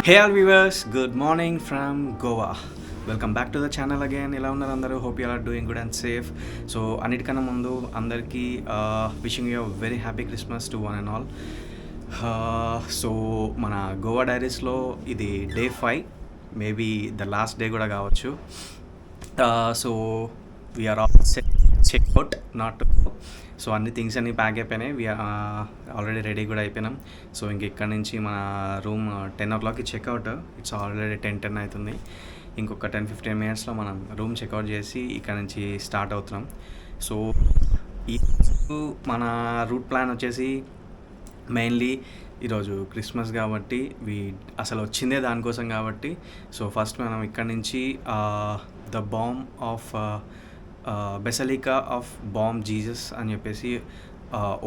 Hey all viewers, good morning from Goa. Welcome back to the channel again. ఎలా ఉన్నారు అందరూ? Hope you are doing good and safe. So అన్నిటికన్నా ముందు అందరికీ wishing you very happy Christmas to one and all. So మన గోవా డైరీస్లో ఇది day 5, maybe the last day కూడా కావచ్చు. So we are all check out not. So అన్ని థింగ్స్ అన్నీ ప్యాక్ అయిపోయినాయి. ఆల్రెడీ రెడీ కూడా అయిపోయినాం. సో ఇంక ఇక్కడ నుంచి మన room 10 o'clock checkout. It's already 10 అవుతుంది. ఇంకొక 10-15 minutesలో మనం రూమ్ చెక్అవుట్ చేసి ఇక్కడ నుంచి స్టార్ట్ అవుతున్నాం. సో ఈ మన రూట్ ప్లాన్ వచ్చేసి మెయిన్లీ ఈరోజు క్రిస్మస్ కాబట్టి అసలు వచ్చిందే దానికోసం కాబట్టి. సో ఫస్ట్ మనం ఇక్కడ నుంచి the Bom of basilica of Bom Jesus అని చెప్పేసి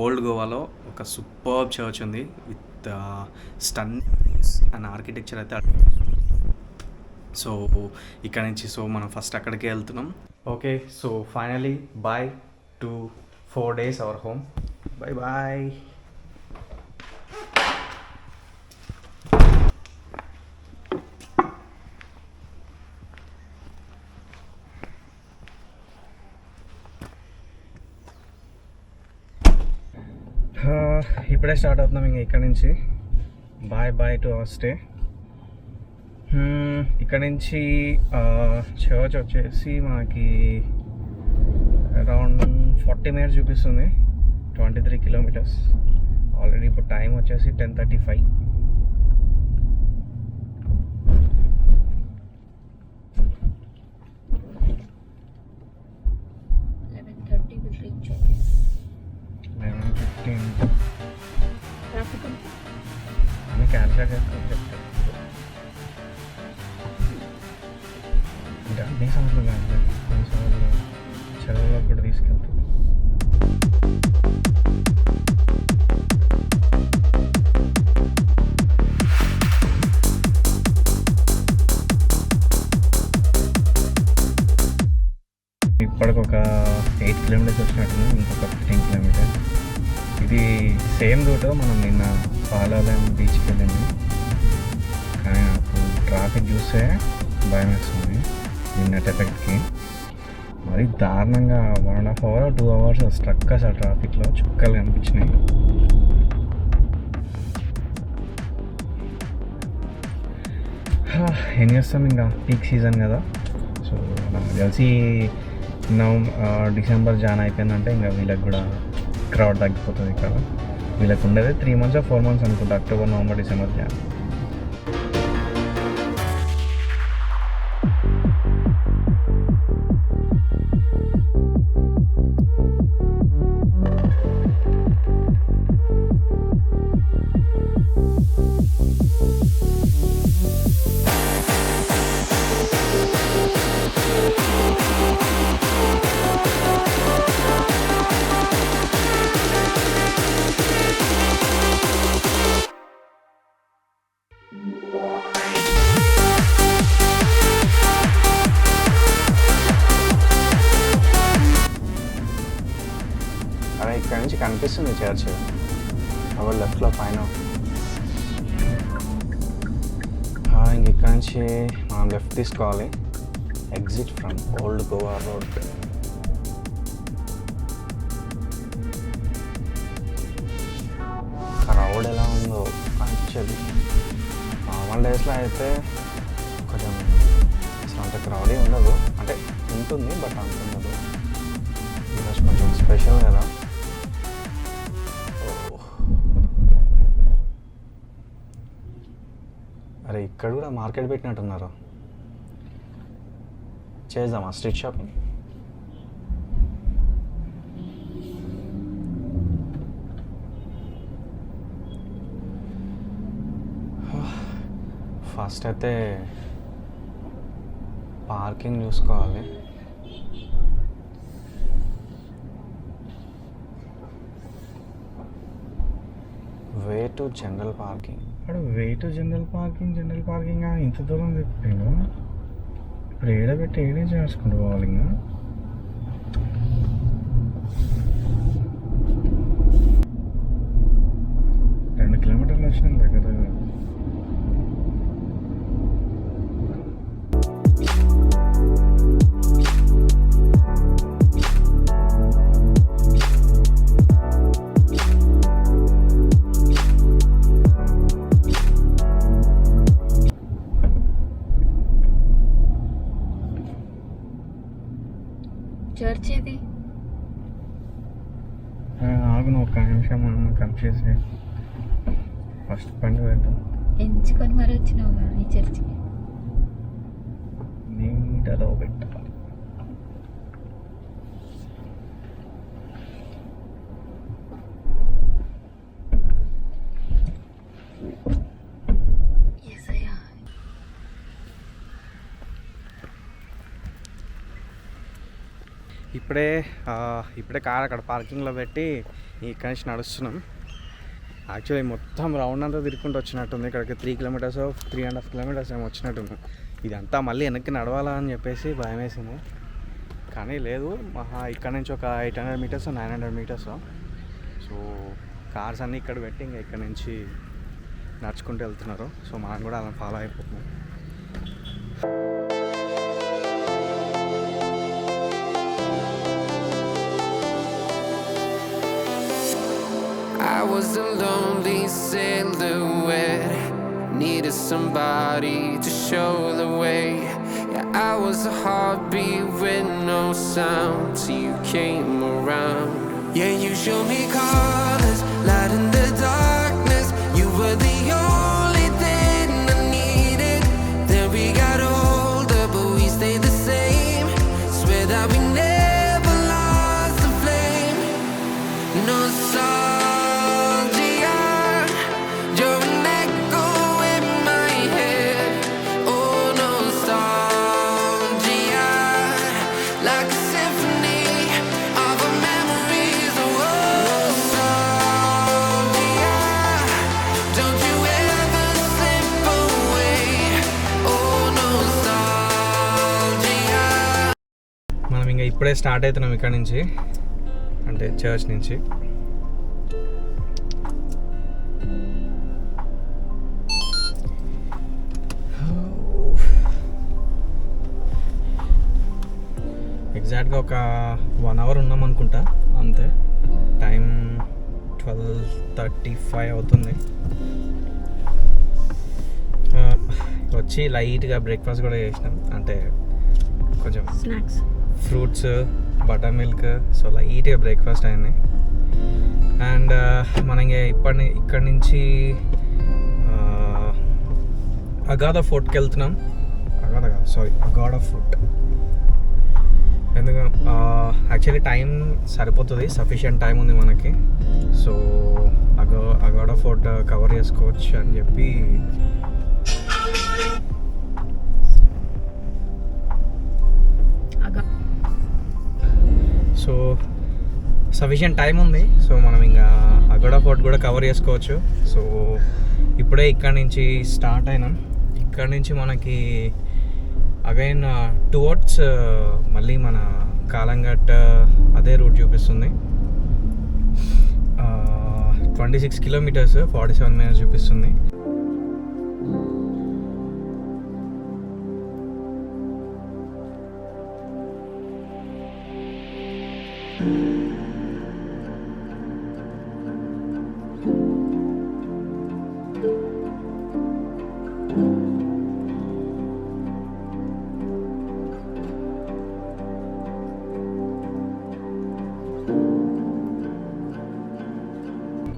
ఓల్డ్ గోవాలో ఒక సూపర్బ్ చర్చ్ ఉంది విత్ స్టన్నింగ్ అండ్ ఆర్కిటెక్చర్ అయితే. సో ఇక్కడ నుంచి మనం ఫస్ట్ అక్కడికి వెళ్తున్నాం. Okay, so finally bye to 4 days our home. Bye bye. ఇప్పుడే స్టార్ట్ అవుతున్నాం ఇంకా ఇక్కడ నుంచి. Bye to our stay. ఇక్కడ నుంచి చర్చ్ వచ్చేసి మనకి అరౌండ్ 40 minutes చూపిస్తుంది, 23 kilometers. ఆల్రెడీ ఇప్పుడు టైం వచ్చేసి 10:35. క్యాన్సర్ చేస్తాను చెప్తాను అంటే అన్ని సంవత్సరాలు కాదు, కొన్ని సంవత్సరాలు చదువులకు కూడా తీసుకెళ్తాను. ఇప్పటికొక 8 kilometers వచ్చినట్టు, ఇంకొక 15 kilometers. ఇది సేమ్ రూట్ మనం నిన్న పాలాలయం బీచ్కి వెళ్ళింది, కానీ నాకు ట్రాఫిక్ చూస్తే భయం వేస్తుంది. నిన్నటి ఎఫెక్ట్కి మరి దారుణంగా 1.5 hour 2 hours స్ట్రక్ అసలు ట్రాఫిక్లో చుక్కలు కనిపించినాయి. ఏం చేస్తాం, ఇంకా పీక్ సీజన్ కదా. సో నాకు తెలిసి డిసెంబర్ జాన్ అయిపోయిందంటే ఇంకా వీళ్ళకి కూడా క్రౌడ్ తగ్గిపోతుంది ఇక్కడ. వీళ్ళకి ఉండేది 3 months or 4 months అనుకుంటా, అక్టోబర్, నవంబర్, డిసెంబర్, జాన్. అదే ఇక్కడ నుంచి కనిపిస్తుంది చర్చ్, అవర్ లెఫ్ట్లో పైన. ఇంక ఇక్కడ నుంచి మనం లెఫ్ట్ తీసుకోవాలి, exit from old Goa road. Crowd ఎలా ఉందో యాక్చువల్లీ నార్మల్ డేస్లో అయితే కొంచెం అసలు అంత క్రౌడే ఉండదు, అంటే ఉంటుంది బట్ అంత ఉండదు. ఈరోజు కొంచెం స్పెషల్ కదా. అరే ఇక్కడ కూడా మార్కెట్ పెట్టినట్టున్నారు. చేద్దామా స్ట్రీట్ షాపింగ్? ఫస్ట్ అయితే పార్కింగ్ చూసుకోవాలి. Way to general parking. Way to general parking ఇంత దూరం చెప్పాను. ఇప్పుడు ఏడబెట్టి ఏడే చేసుకుంటూ పోవాలి. ఇంకా 2 kilometers వచ్చినాం దగ్గర. చేసి ఫస్ట్ పండుగ వెళ్తాం. ఎంచుకొని మరి వచ్చినావు ఈ చర్చికి. నీడలో పెట్టాలి. ఇప్పుడే కార్ అక్కడ పార్కింగ్లో పెట్టి ఇక్కడి నుంచి నడుస్తున్నాం. యాక్చువల్లీ మొత్తం రౌండ్ అంతా తిరుగుకుంటూ వచ్చినట్టుంది. ఇక్కడికి 3 కిలోమీటర్స్ 3.5 కిలోమీటర్స్ ఏమో వచ్చినట్టుంది. ఇదంతా మళ్ళీ వెనక్కి నడవాలా అని చెప్పేసి భయం వేసింది, కానీ లేదు. ఇక్కడ నుంచి ఒక 800 మీటర్స్ 900 మీటర్స్. సో కార్స్ అన్నీ ఇక్కడ పెట్టి ఇంకా ఇక్కడ నుంచి నడుచుకుంటూ వెళ్తున్నారు. సో మనం కూడా అలా ఫాలో అయిపోతున్నాం. I was a lonely silhouette, needed somebody to show the way. Yeah, I was a heartbeat with no sound till you came around. Yeah, you showed me colors, light in the darkness. You were the only thing I needed. Then we got older, but we stayed the same. Swear that we never lost the flame. No sorry. ఇప్పుడే start అవుతున్నాం ఇక్కడ నుంచి, అంటే church నుంచి. ఎగ్జాక్ట్గా ఒక 1 hour ఉన్నాం అనుకుంటా, అంతే. టైం 12:35 అవుతుంది. వచ్చి లైట్గా బ్రేక్ఫాస్ట్ కూడా చేసినాం, అంటే కొంచెం snacks, fruits, butter milk. So లైట్గా బ్రేక్ఫాస్ట్ అయింది. అండ్ మనం ఇక్కడి నుంచి అగాధా ఫోర్ట్కి వెళ్తున్నాం. అగాధా ఫోర్ట్. ఎందుకంటే యాక్చువల్లీ టైం సరిపోతుంది, సఫిషియంట్ టైం ఉంది మనకి. సో అగాధా ఫోర్ట్ కవర్ చేసుకోవచ్చు అని చెప్పి సో సఫిషియంట్ టైం ఉంది. సో మనం ఇంకా అగోడా ఫోర్ట్ కూడా కవర్ చేసుకోవచ్చు. సో ఇప్పుడే ఇక్కడ నుంచి స్టార్ట్ అయినాం. ఇక్కడ నుంచి మనకి అగైన్ టువర్డ్స్ మళ్ళీ మన కాలంఘట్ అదే రూట్ చూపిస్తుంది. 26 కిలోమీటర్స్ 47 మినిట్స్ చూపిస్తుంది.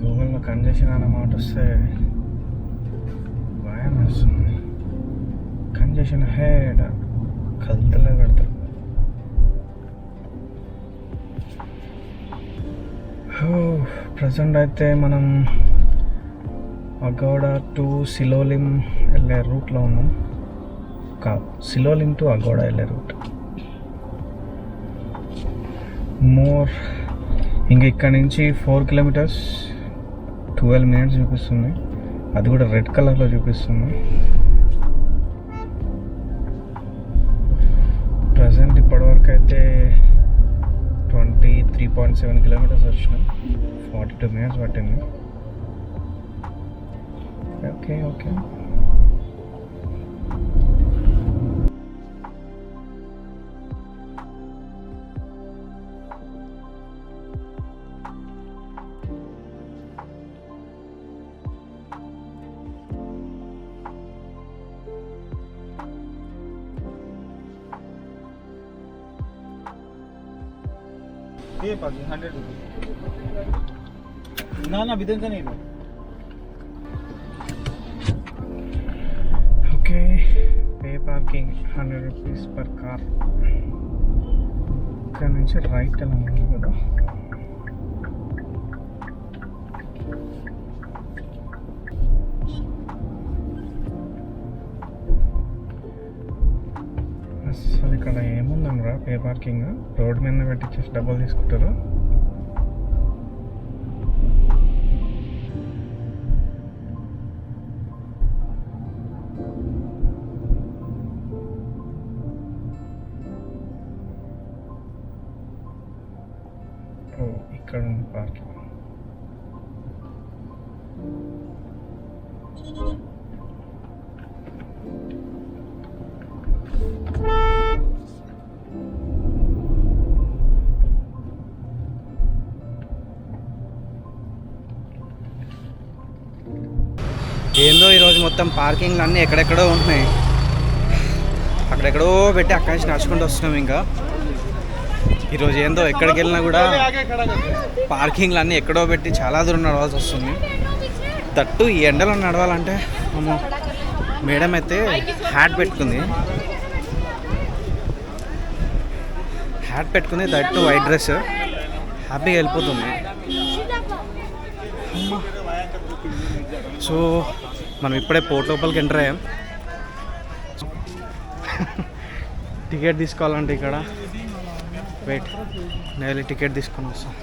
గూగుల్లో కంజెషన్ అన్నమాట వస్తే భయం వేస్తుంది. కంజెషన్ హెడ్ కలుతలే పెడతారు. ప్రజెంట్ అయితే మనం అగోడా టు సిలోలిం వెళ్ళే రూట్లో ఉన్నాం. సిలోలిం టు అగోడా వెళ్ళే రూట్. ఇంకా ఇక్కడ నుంచి 4 కిలోమీటర్స్ 12 మినిట్స్ చూపిస్తుంది. అది కూడా రెడ్ కలర్లో చూపిస్తుంది. ప్రజెంట్ ఇప్పటివరకు అయితే 23.7 కిలోమీటర్స్ వచ్చినాం. 42 మినిట్స్ పట్టింది. ఓకే. ये 100 rupees okay, pay parking 100 rupees per car. ఇక్కడ నుంచి రైట్ వెళ్ళాలి కదా. అసలు ఇక్కడ ఏముందనరా పే పార్కింగ్, రోడ్ మీద పెట్టించేసి డబ్బులు తీసుకుంటారు. ఓ ఇక్కడ ఉంది పార్కింగ్. ఏందో ఈరోజు మొత్తం పార్కింగ్లు అన్నీ ఎక్కడెక్కడో ఉంటున్నాయి. అక్కడెక్కడో పెట్టి అక్కడి నుంచి నడుచుకుంటూ వస్తున్నాం. ఇంకా ఈరోజు ఏందో ఎక్కడికి వెళ్ళినా కూడా పార్కింగ్లు అన్నీ ఎక్కడో పెట్టి చాలా దూరం నడవాల్సి వస్తుంది. తట్టు ఈ ఎండలో నడవాలంటే అమ్మో. మేడం అయితే హ్యాట్ పెట్టుకుంది, దట్టు వైట్ డ్రెస్, హ్యాపీగా వెళ్ళిపోతుంది. సో మనం ఇప్పుడే పోర్ట్ లోపలికి ఎంటర్ అయ్యాం. టికెట్ తీసుకోవాలంటే ఇక్కడ వెయిట్, నేను టికెట్ తీసుకొని వస్తాం.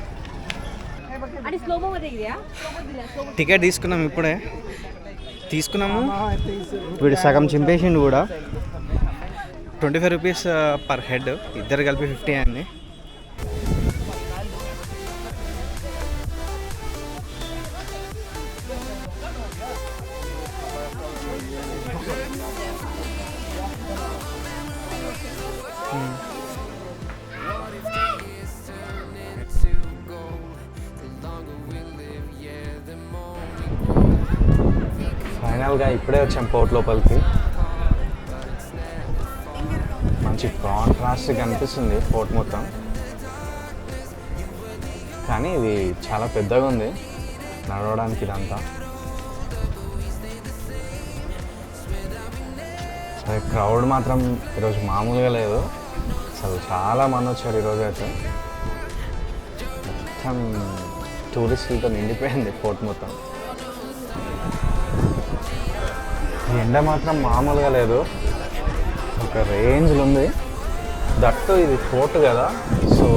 టికెట్ తీసుకున్నాము, ఇప్పుడే తీసుకున్నాము. వీడు సగం చింపేసిండు కూడా. 25 రూపీస్ పర్ హెడ్, ఇద్దరు కలిపి 50 అయింది. ఫైనల్గా ఇప్పుడే వచ్చాం పోర్ట్ లోపలికి. మంచి కాంట్రాస్ట్ కనిపిస్తుంది పోర్ట్ మొత్తం, కానీ ఇది చాలా పెద్దగా ఉంది నడవడానికి ఇదంతా. సరే, క్రౌడ్ మాత్రం ఈరోజు మామూలుగా లేదు. అసలు చాలా మంది వచ్చారు ఈరోజు అయితే. మొత్తం టూరిస్టులతో నిండిపోయింది పోర్ట్ మొత్తం. ఎండ మాత్రం మామూలుగా లేదు, ఒక రేంజ్లో ఉంది. దట్టు ఇది ఫోర్ట్ కదా, సో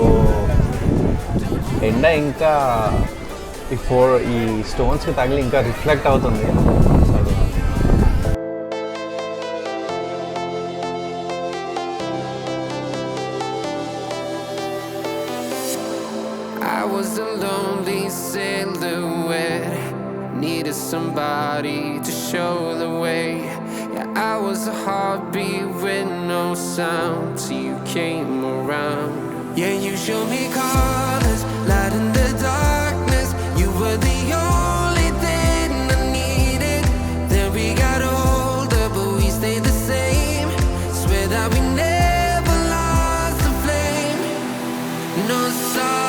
ఎండ ఇంకా ఈ స్టోన్స్కి తగిలి ఇంకా రిఫ్లెక్ట్ అవుతుంది. I was a lonely silhouette, needed somebody to show the way. Yeah, I was a heartbeat with no sound till you came around. Yeah, you showed me colors, light in the darkness. You were the only thing I needed. Then we got older, but we stayed the same. Swear that we never lost the flame. Nostalgia,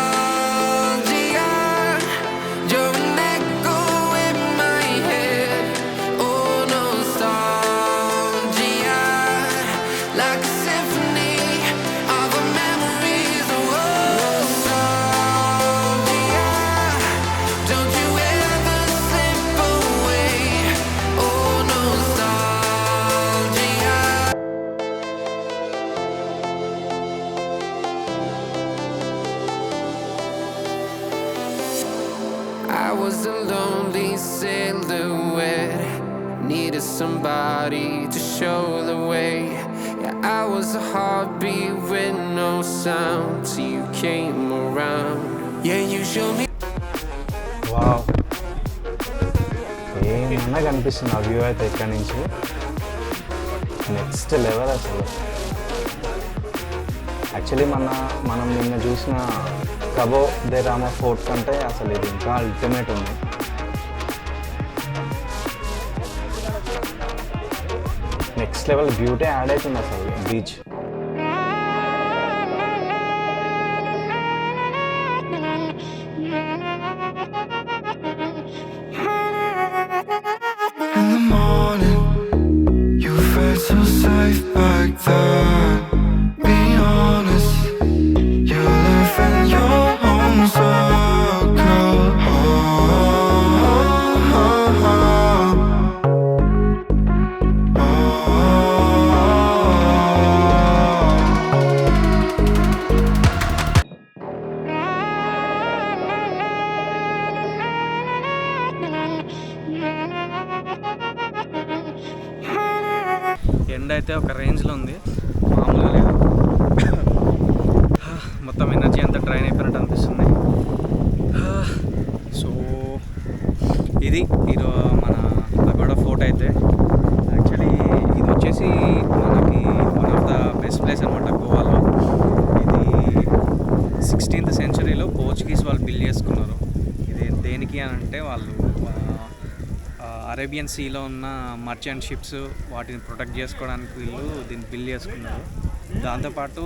you're an echo in my head. Oh, nostalgia, like a symphony of our memories. Oh, nostalgia, don't you ever slip away. Oh, nostalgia. I was a lonely silhouette, needed somebody to show the way. Yeah, I was a heartbeat with no sound till you came around. Yeah, you showed me. Wow, ఏమన్నా కనిపిస్తుంది ఆ view అయితే ఇక్కడ నుంచి. Next level అసలు. Actually మనం నిన్న చూసిన కబో దే రామా ఫోర్ట్ కంటే అసలు ఇది ఇంకా అల్టిమేట్ ఉంది. నెక్స్ట్ లెవెల్ బ్యూటీ యాడ్ అవుతుంది అసలు బీచ్. ఎండ అయితే ఒక రేంజ్లో ఉంది, మామూలుగా లేదు. మొత్తం ఎనర్జీ అంతా డ్రైన్ అయిపోయినట్టు అనిపిస్తుంది. సో ఇది మన పగోడా ఫోర్ట్ అయితే. యాక్చువల్లీ ఇది వచ్చేసి మనకి one of the best place అనమాట గోవాలో. ఇది 16th సెంచరీలో పోర్చుగీస్ వాళ్ళు బిల్డ్ చేసుకున్నారు. ఇది దేనికి అని అంటే వాళ్ళు అరేబియన్ సీలో ఉన్న మర్చెంట్ షిప్స్ వాటిని ప్రొటెక్ట్ చేసుకోవడానికి వీళ్ళు దీన్ని బిల్డ్ చేసుకున్నారు. దాంతోపాటు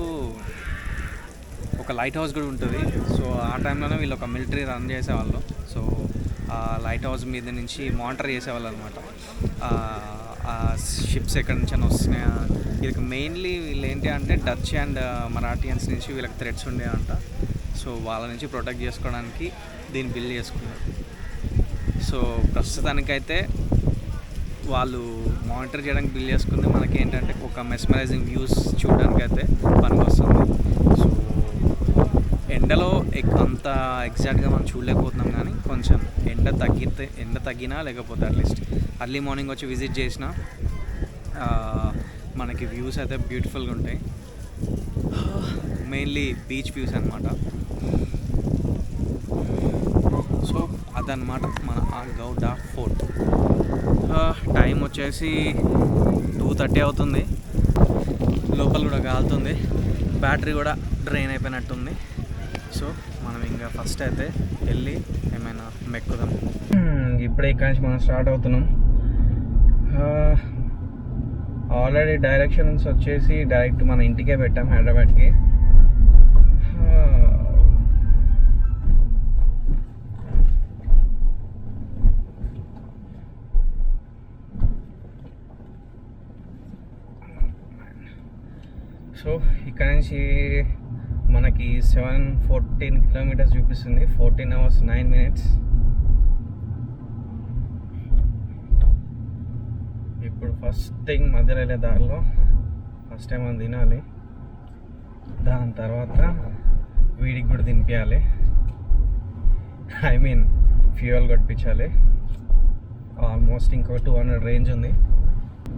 ఒక లైట్ హౌస్ కూడా ఉంటుంది. సో ఆ టైంలోనే వీళ్ళు ఒక మిలిటరీ రన్ చేసేవాళ్ళు. సో ఆ లైట్ హౌస్ మీద నుంచి మానిటర్ చేసేవాళ్ళు అనమాట. ఆ షిప్స్ ఎక్కడి నుంచి అని వస్తున్నాయా. వీళ్ళకి మెయిన్లీ వీళ్ళు ఏంటి అంటే డచ్ అండ్ మరాఠియన్స్ నుంచి వీళ్ళకి థ్రెట్స్ ఉండేవంట. సో వాళ్ళ నుంచి ప్రొటెక్ట్ చేసుకోవడానికి దీన్ని బిల్డ్ చేసుకున్నారు. సో ప్రస్తుతానికైతే వాళ్ళు మానిటర్ చేయడానికి బిల్డ్ చేసుకుంది. మనకి ఏంటంటే ఒక మెస్మరైజింగ్ వ్యూస్ చూడడానికి అయితే పనికి వస్తుంది. సో ఎండలో అంత ఎగ్జాక్ట్గా మనం చూడలేకపోతున్నాం, కానీ కొంచెం ఎండ తగ్గినా లేకపోతే అట్లీస్ట్ అర్లీ మార్నింగ్ వచ్చి విజిట్ చేసినా మనకి వ్యూస్ అయితే బ్యూటిఫుల్గా ఉంటాయి. మెయిన్లీ బీచ్ వ్యూస్ అనమాట. సో అదనమాట మన ఆ గౌడా ఫోర్ట్. టైం వచ్చేసి 2:30 అవుతుంది. లోపల కూడా కాలుతుంది, బ్యాటరీ కూడా డ్రైన్ అయిపోయినట్టుంది. సో మనం ఇంకా ఫస్ట్ అయితే వెళ్ళి ఏమైనా మెక్కుదాం. ఇప్పుడే ఇక్కడి నుంచి మనం స్టార్ట్ అవుతున్నాం. ఆల్రెడీ డైరెక్షన్స్ వచ్చేసి డైరెక్ట్ మన ఇంటికే పెట్టాం, హైదరాబాద్కి. సో ఇక్కడ నుంచి మనకి 714 కిలోమీటర్స్ చూపిస్తుంది. 14 hours 9 minutes. ఇప్పుడు ఫస్ట్ థింగ్ మధ్యలో వెళ్ళే దారిలో ఫస్ట్ టైం మనం తినాలి. దాని తర్వాత వీడికి కూడా తినిపించాలి, ఐ మీన్ ఫ్యూయల్ కొట్టించాలి. ఆల్మోస్ట్ ఇంకో 200 రేంజ్ ఉంది.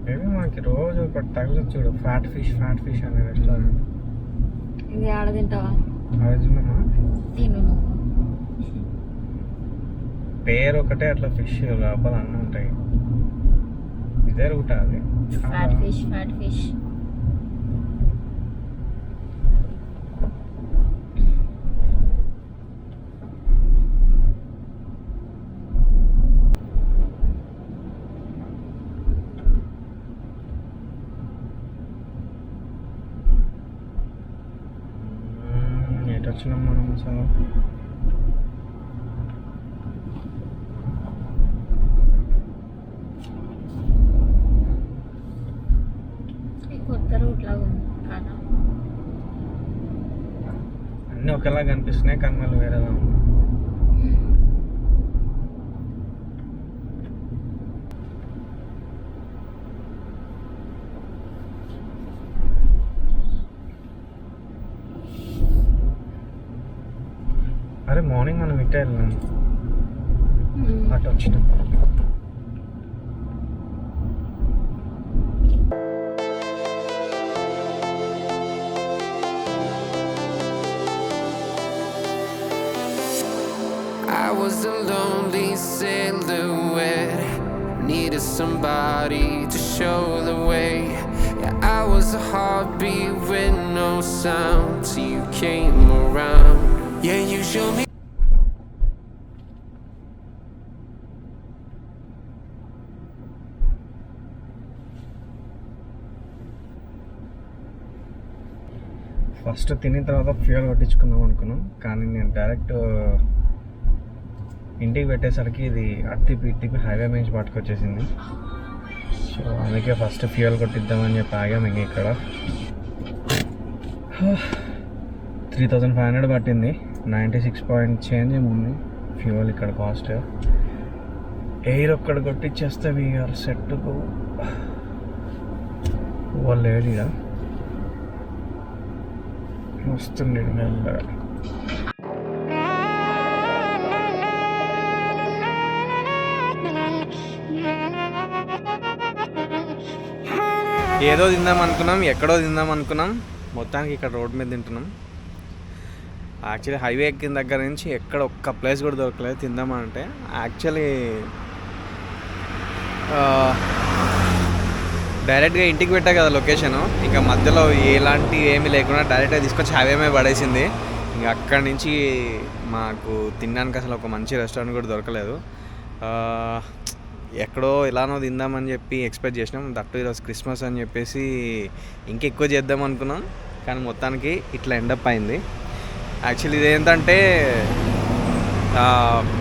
మేబీ మనకి రోజు ఒకటి తగలదు చూడు, ఫ్యాట్ ఫిష్ అనే రెస్టారెంట్. ఇది ఆడ తింటావా? తిను. పేరు ఒకటే అట్లా ఫిష్ లోపల అన్నీ ఉంటాయి. ఇదే రూట్ అది. ఫ్యాట్ ఫిష్ వచ్చినాం మనం. అసలు కొత్త రూట్ లాగా ఉంది కదా. అన్నీ ఒకేలా కనిపిస్తున్నాయి కానీ మళ్ళీ వేరేలా ఉంది. అరే మార్నింగ్ మనం ఇట్టే వెళ్ళాం, అటు వచ్చినాం. I was a lonely silhouette, needed somebody to show the way. Yeah, I was a heartbeat with no sound till you came around. Yeah, you showed me. First తినిన తర్వాత ఫ్యూయల్ కొట్టించుకుందాం అనుకున్నాం, కానీ నేను డైరెక్ట్ ఇంటికి పెట్టేసరికి ఇది అట్టిపి హైవే నుంచి పట్టుకొచ్చేసింది. So అందుకే ఫస్ట్ ఫ్యూయల్ కొట్టిద్దామని చెప్పి ఆగాం. ఇంక ఇక్కడ 3500 పట్టింది. 96 పాయింట్ చేంజ్ ఏముంది ఫ్యూయల్ ఇక్కడ కాస్ట్. ఎయిర్ ఒక్కడ కొట్టిచ్చేస్తే వీఆర్ సెట్కు వాళ్ళు ఏడిగా వస్తుంది మెల్లగా. ఏదో తిందాం అనుకున్నాం, ఎక్కడో తిందాం అనుకున్నాం, మొత్తానికి ఇక్కడ రోడ్ మీద తింటున్నాం. యాక్చువల్లీ హైవే ఎక్కిన దగ్గర నుంచి ఎక్కడ ఒక్క ప్లేస్ కూడా దొరకలేదు తిందామంటే. యాక్చువల్లీ డైరెక్ట్గా ఇంటికి పెట్టా కదా లొకేషను, ఇంకా మధ్యలో ఎలాంటి ఏమీ లేకుండా డైరెక్ట్గా తీసుకొచ్చి హైవే మీద పడేసింది. ఇంకా అక్కడి నుంచి మాకు తినడానికి అసలు ఒక మంచి రెస్టారెంట్ కూడా దొరకలేదు. ఎక్కడో ఎలానో తిందామని చెప్పి ఎక్స్పెక్ట్ చేసినాం. దట్టు ఈరోజు క్రిస్మస్ అని చెప్పేసి ఇంకెక్కువ చేద్దాం అనుకున్నాం, కానీ మొత్తానికి ఇట్లా ఎండప్ అయింది. యాక్చువల్లీ ఇదేంటంటే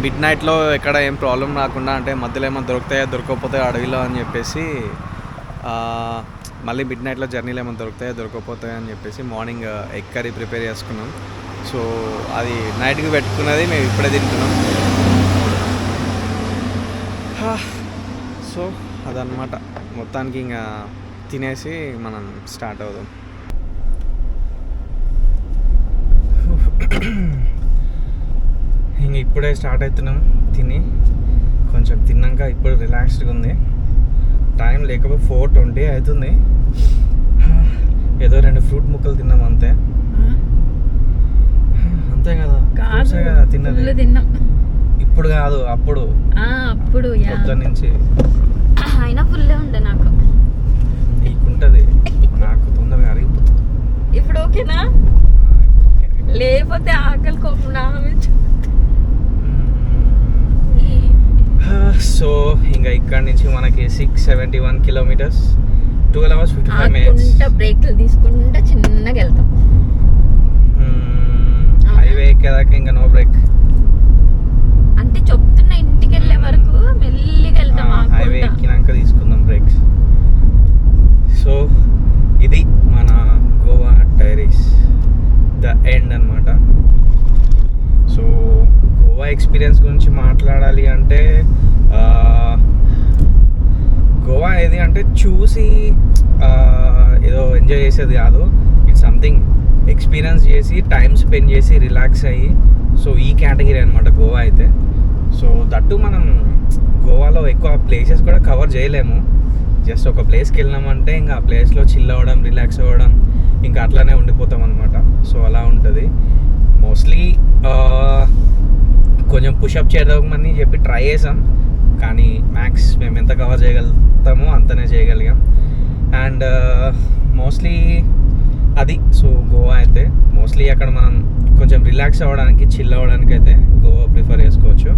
మిడ్ నైట్లో ఎక్కడ ఏం ప్రాబ్లం రాకుండా, అంటే మధ్యలో ఏమైనా దొరుకుతాయో దొరకకపోతాయో అడవిలో అని చెప్పేసి, మళ్ళీ మిడ్ నైట్లో జర్నీలో ఏమైనా దొరుకుతాయో దొరకకపోతాయో అని చెప్పేసి మార్నింగ్ ఎగ్ కర్రీ ప్రిపేర్ చేసుకున్నాం. సో అది నైట్కి పెట్టుకున్నది మేము ఇప్పుడే తింటున్నాం. సో అదనమాట, మొత్తానికి ఇంకా తినేసి మనం స్టార్ట్ అవుదాం. ఇంక ఇప్పుడే స్టార్ట్ అవుతున్నాం తిని. కొంచెం తిన్నాక ఇప్పుడు రిలాక్స్డ్గా ఉంది. టైం లేకపోతే 4:20 అవుతుంది. ఏదో 2 ఫ్రూట్ ముక్కలు తిన్నాం అంతే. అంతే కదా, తిన్నది ఇప్పుడు కాదు అప్పుడు పొద్దున్న నుంచి. అయినా ఫుల్ ఉండే నాకు. నీకుంటది, నాకు తొందరగా అరిగిపోతుంది. ఇప్పుడు ఓకేనా? లేకపోతే ఆకలి కోపం సో ఇంకా ఇక్కడ నుంచి మనకి 671 కిలోమీటర్స్, 12 hours 55 minutes. బ్రేక్లు తీసుకుంటా చిన్నగా వెళ్తాం. హైవే ఎక్కేదాకా ఇంకా నో బ్రేక్. అంటే చెప్తున్నా, ఇంటికి వెళ్ళే వరకు మెల్లిగా వెళ్తాం. హైవే ఎక్కినాక తీసుకుందాం బ్రేక్స్. సో ఇది మన గోవా డైరీస్ ద ఎండ్ అనమాట. సో గోవా ఎక్స్పీరియన్స్ గురించి మాట్లాడాలి అంటే, గోవా ఏది అంటే చూసి ఏదో ఎంజాయ్ చేసేది కాదు. ఇట్స్ సంథింగ్ ఎక్స్పీరియన్స్ చేసి టైం స్పెండ్ చేసి రిలాక్స్ అయ్యి, సో ఈ కేటగిరీ అనమాట గోవా అయితే. సో దట్టు మనం గోవాలో ఎక్కువ ప్లేసెస్ కూడా కవర్ చేయలేము. జస్ట్ ఒక ప్లేస్కి వెళ్ళినామంటే ఇంకా ఆ ప్లేస్లో చిల్ అవ్వడం, రిలాక్స్ అవ్వడం, ఇంకా అట్లానే ఉండిపోతాం అనమాట. సో అలా ఉంటుంది. మోస్ట్లీ కొంచెం పుషప్ చేద్దామని చెప్పి ట్రై చేసాం, కానీ మ్యాక్స్ మేము ఎంత కవర్ చేయగలుగుతామో అంతనే చేయగలిగాం. అండ్ మోస్ట్లీ అది. సో గోవా అయితే మోస్ట్లీ అక్కడ మనం కొంచెం రిలాక్స్ అవ్వడానికి, చిల్ అవ్వడానికి అయితే గోవా ప్రిఫర్ చేసుకోవచ్చు.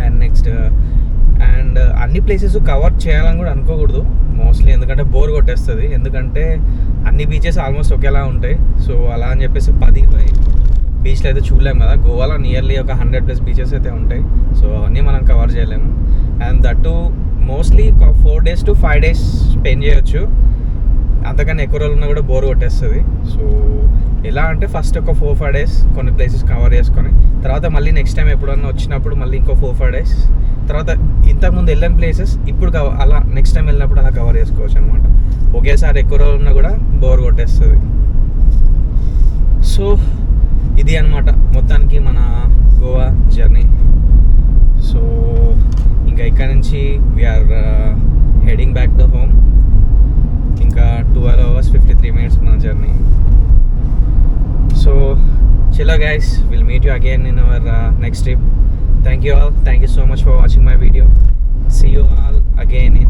అండ్ నెక్స్ట్ అన్ని ప్లేసెస్ కవర్ చేయాలని కూడా అనుకోకూడదు మోస్ట్లీ, ఎందుకంటే బోర్ కొట్టేస్తుంది. ఎందుకంటే అన్ని బీచెస్ ఆల్మోస్ట్ ఒకేలా ఉంటాయి. సో అలా అని చెప్పేసి 10 బీచ్లు అయితే చూడలేము కదా. గోవాలో నియర్లీ ఒక 100+ బీచెస్ అయితే ఉంటాయి. సో అవన్నీ మనం కవర్ చేయలేము. అండ్ దట్టు మోస్ట్లీ ఒక 4 days to 5 days స్పెండ్ చేయొచ్చు. అంతకన్నా ఎక్కువ రోజులు ఉన్నా కూడా బోర్ కొట్టేస్తుంది. సో ఎలా అంటే ఫస్ట్ ఒక 4-5 days కొన్ని ప్లేసెస్ కవర్ చేసుకొని, తర్వాత మళ్ళీ నెక్స్ట్ టైం ఎప్పుడన్నా వచ్చినప్పుడు మళ్ళీ ఇంకో 4-5 days, తర్వాత ఇంతకుముందు వెళ్ళిన ప్లేసెస్ ఇప్పుడు అలా నెక్స్ట్ టైం వెళ్ళినప్పుడు అలా కవర్ చేసుకోవచ్చు అనమాట. ఒకేసారి ఎక్కువ రోజులు ఉన్నా కూడా బోర్ కొట్టేస్తుంది. సో ఇది అనమాట మొత్తానికి మన గోవా జర్నీ. సో ఇంకా ఇక్కడ నుంచి we are heading back to home. ఇంకా 12 hours 53 minutes మన journey. So chilo guys, we'll meet you again in our next trip. Thank you all, thank you so much for watching my video. See you all again in